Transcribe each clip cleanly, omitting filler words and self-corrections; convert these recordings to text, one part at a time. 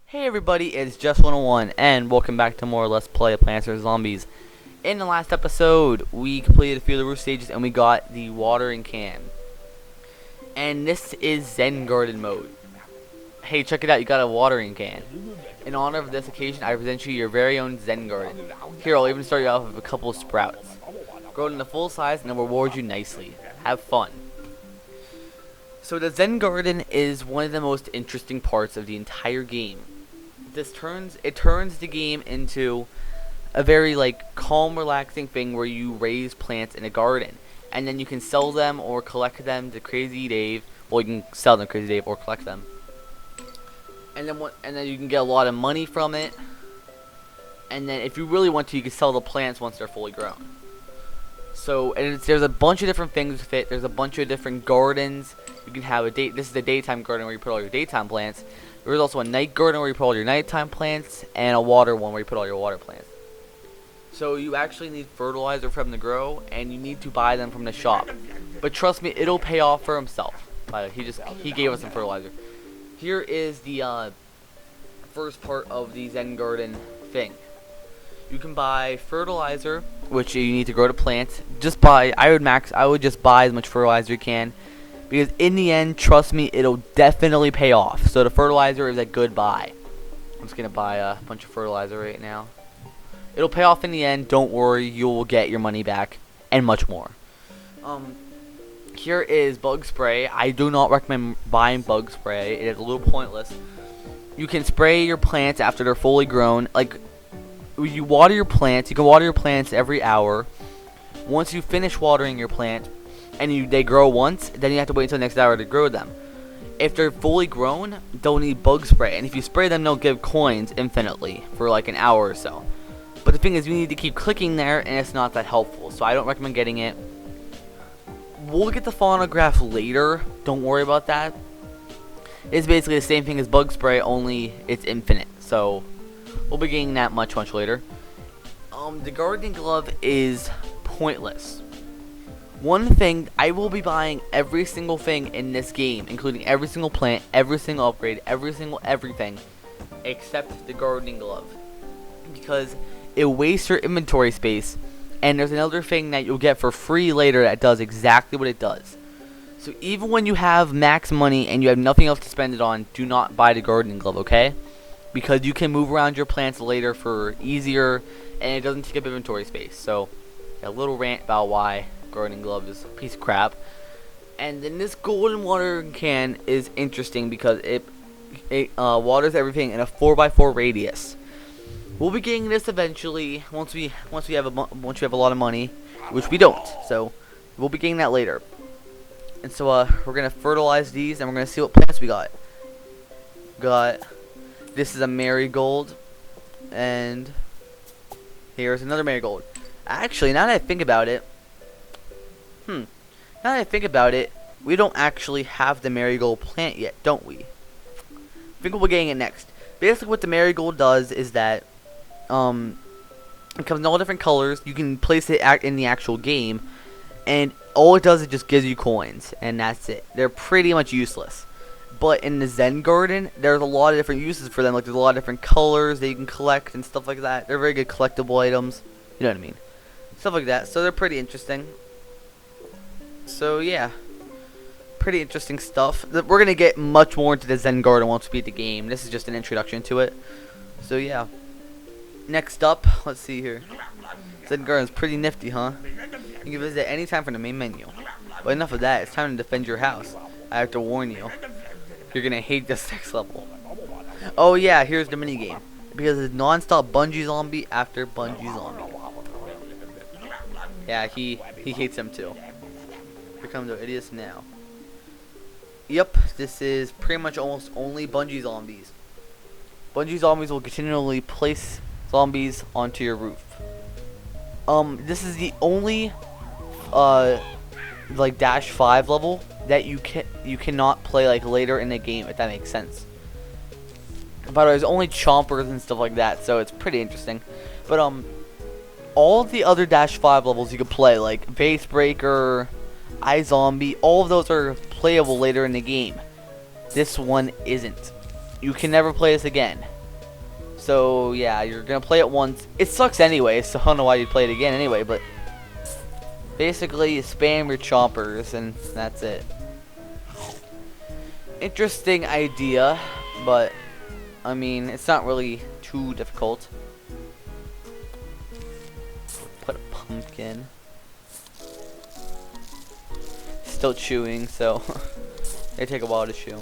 Hey everybody, it's Just 101 and welcome back to more Let's Play Plants vs Zombies. In the last episode, we completed a few of the roof stages and we got the watering can. And this is Zen Garden mode. Hey, check it out, you got a watering can. In honor of this occasion, I present you your very own Zen Garden. Here, I'll even start you off with a couple of sprouts. Grow it into full size and I'll reward you nicely. Have fun. So the Zen Garden is one of the most interesting parts of the entire game. It turns the game into a very calm, relaxing thing where you raise plants in a garden, and then you can sell them or collect them to Crazy Dave. Well, you can sell them to Crazy Dave or collect them, and then you can get a lot of money from it. And then if you really want to, you can sell the plants once they're fully grown. So there's a bunch of different things with it. There's a bunch of different gardens. You can have this is the daytime garden where you put all your daytime plants. There's also a night garden where you put all your nighttime plants, and a water one where you put all your water plants. So you actually need fertilizer for them to grow, and you need to buy them from the shop. But trust me, it'll pay off for himself. He gave us some fertilizer. Here is the first part of the Zen Garden thing. You can buy fertilizer, which you need to grow the plants. I would just buy as much fertilizer you can. Because in the end, trust me, it'll definitely pay off. So the fertilizer is a good buy. I'm just going to buy a bunch of fertilizer right now. It'll pay off in the end. Don't worry, you will get your money back. And much more. Here is bug spray. I do not recommend buying bug spray. It is a little pointless. You can spray your plants after they're fully grown. You water your plants. You can water your plants every hour. Once you finish watering your plant, and they grow once, then you have to wait until the next hour to grow them. If they're fully grown, they'll need bug spray, and if you spray them, they'll give coins infinitely for like an hour or so. But the thing is, you need to keep clicking there, and it's not that helpful, so I don't recommend getting it. We'll get the phonograph later, don't worry about that. It's basically the same thing as bug spray, only it's infinite, so we'll be getting that much later. The gardening glove is pointless. One thing, I will be buying every single thing in this game, including every single plant, every single upgrade, every single everything, except the gardening glove. Because it wastes your inventory space, and there's another thing that you'll get for free later that does exactly what it does. So even when you have max money and you have nothing else to spend it on, do not buy the gardening glove, okay? Because you can move around your plants later for easier, and it doesn't take up inventory space. So, a little rant about why gardening glove is a piece of crap. And then this golden watering can is interesting because it waters everything in a 4x4 radius. We'll be getting this eventually once we have a lot of money, which we don't. So we'll be getting that later. And so we're gonna fertilize these and we're gonna see what plants we got. This is a marigold, and here's another marigold. Actually, now that I think about it. Now that I think about it, we don't actually have the marigold plant yet, don't we? I think we'll be getting it next. Basically, what the marigold does is that it comes in all different colors. You can place it in the actual game, and all it does is just gives you coins, and that's it. They're pretty much useless. But in the Zen Garden, there's a lot of different uses for them. Like there's a lot of different colors that you can collect and stuff like that. They're very good collectible items. You know what I mean? Stuff like that. So they're pretty interesting. So yeah, pretty interesting stuff. We're gonna get much more into the Zen Garden once we beat the game. This is just an introduction to it. So yeah. Next up, let's see here. Zen Garden is pretty nifty, huh? You can visit any time from the main menu. But enough of that. It's time to defend your house. I have to warn you. You're gonna hate this next level. Oh yeah, here's the mini game. Because it's non-stop bungee zombie after bungee zombie. Yeah, he hates him too. Here comes the idiots now. Yep, this is pretty much almost only bungee zombies. Bungee zombies will continually place zombies onto your roof. This is the only dash 5 level that you cannot play later in the game, if that makes sense. But there's only chompers and stuff like that, so it's pretty interesting. But all of the other dash 5 levels you can play, like Vase Breaker, iZombie, all of those are playable later in the game. This one isn't. You can never play this again. So yeah, you're gonna play it once. It sucks anyway, so I don't know why you'd play it again anyway, but basically you spam your chompers and that's it. Interesting idea, but I mean, it's not really too difficult. Put a pumpkin. Still chewing, so they take a while to chew.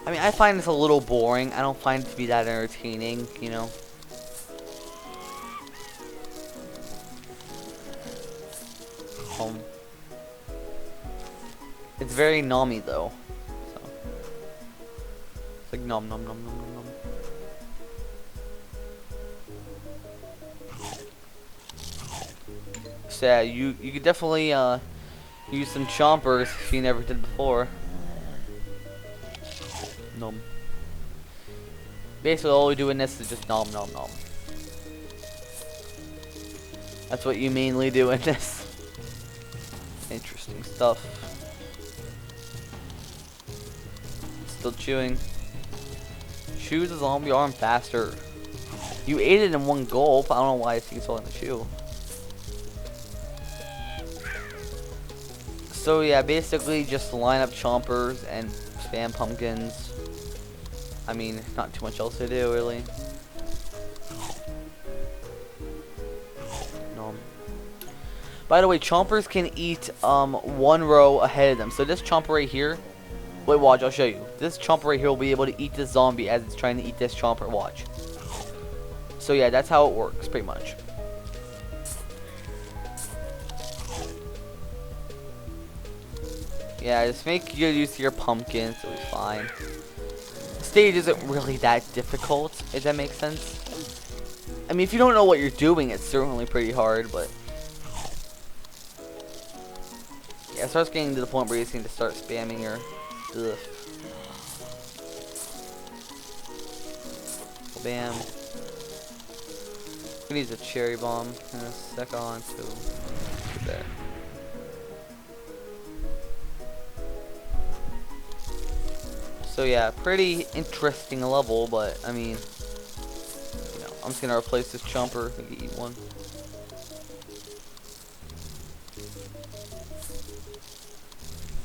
I mean, I find this a little boring. I don't find it to be that entertaining, you know. It's very nommy though. So. It's like nom nom nom nom nom nom. So yeah, you could definitely use some chompers if you never did before. Nom. Basically all we do in this is just nom nom nom. That's what you mainly do in this. Interesting stuff. Still chewing. Chew the zombie arm faster. You ate it in one gulp. I don't know why it's taking so long to chew. So yeah, basically just line up chompers and spam pumpkins. I mean, not too much else to do really. No. By the way, chompers can eat one row ahead of them. So this chomper right here, wait, watch, I'll show you. This chomper right here will be able to eat this zombie as it's trying to eat this chomper. Watch. So yeah, that's how it works, pretty much. Yeah, just make good use of your pumpkins, it'll be fine. The stage isn't really that difficult, if that makes sense. I mean, if you don't know what you're doing, it's certainly pretty hard, but yeah, it starts getting to the point where you just need to start spamming your ugh. Bam. We need a cherry bomb in a second to there. So yeah, pretty interesting level, but I mean, you know, I'm just gonna replace this chomper. I can eat one.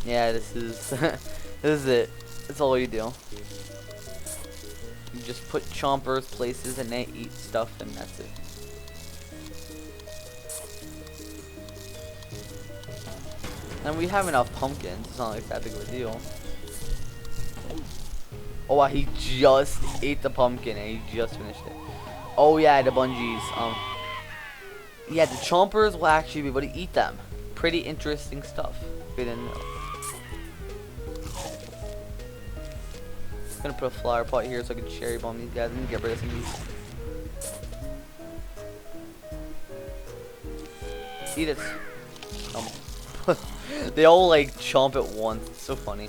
Yeah, this is this is it. That's all you do. You just put chompers places and they eat stuff, and that's it. And we have enough pumpkins. It's not like that big of a deal. Oh wow, he just ate the pumpkin and he just finished it. Oh yeah, the bungees. Yeah, the chompers will actually be able to eat them. Pretty interesting stuff. We didn't know. I'm gonna put a flower pot here so I can cherry bomb these guys. I'm gonna get rid of some of these. Eat it. They all like chomp at once. It's so funny.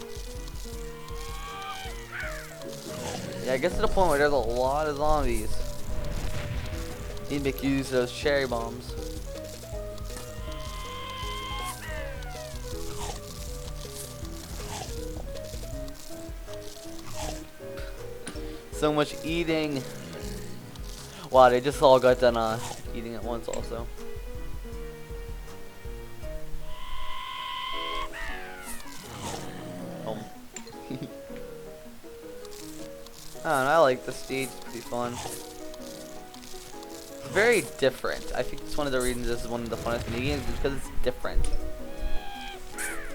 Yeah, I guess to the point where there's a lot of zombies. You need to make use of those cherry bombs. So much eating. Wow, they just all got done eating at once also. I don't know, I like the stage, it's pretty fun. It's very different. I think it's one of the reasons this is one of the funnest mini games is because it's different.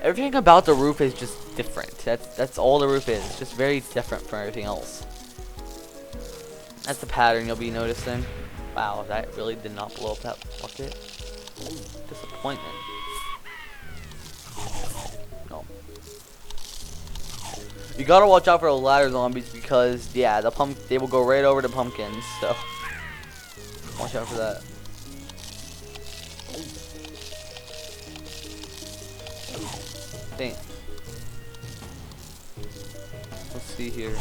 Everything about the roof is just different. That's all the roof is. It's just very different from everything else. That's the pattern you'll be noticing. Wow, that really did not blow up that bucket. Disappointment. No. You gotta watch out for the ladder zombies because, yeah, they will go right over the pumpkins, so watch out for that. Dang. Let's see here.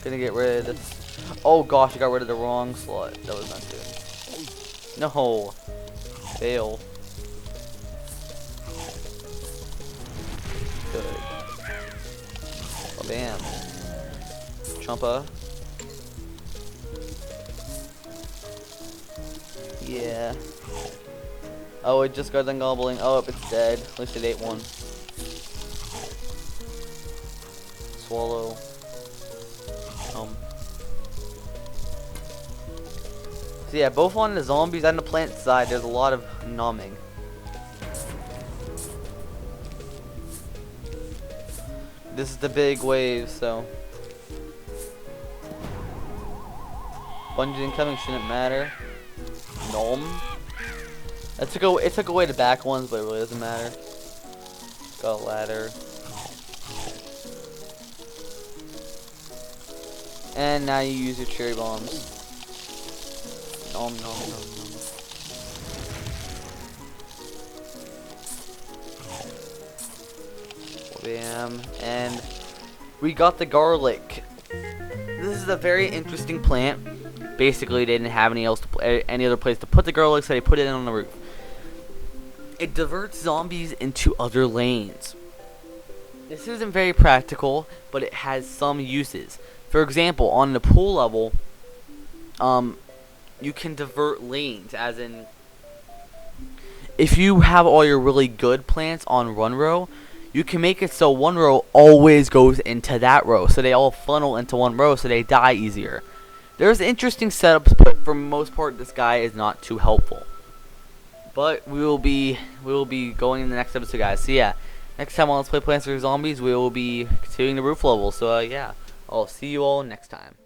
Gonna get rid of this. Oh gosh, I got rid of the wrong slot. That was not good. No. Fail. Good. Bam. Chompa. Yeah. Oh, it just got done gobbling. Oh, it's dead. At least it ate one. Swallow. So yeah, both on the zombies and the plant side, there's a lot of numbing. This is the big wave, so bungee incoming shouldn't matter. Nom. It took away the back ones, but it really doesn't matter. Got a ladder. And now you use your cherry bombs. Nom nom nom nom. Bam. And we got the garlic. This is a very interesting plant. Basically, they didn't have any other place to put the garlic, so they put it in on the roof. It diverts zombies into other lanes. This isn't very practical, but it has some uses. For example, on the pool level, you can divert lanes, as in, if you have all your really good plants on one row, you can make it so one row always goes into that row, so they all funnel into one row, so they die easier. There's interesting setups, but for the most part, this guy is not too helpful. But we will be going in the next episode, guys. So yeah, next time on Let's Play Plants vs Zombies, we will be continuing the roof level. So yeah, I'll see you all next time.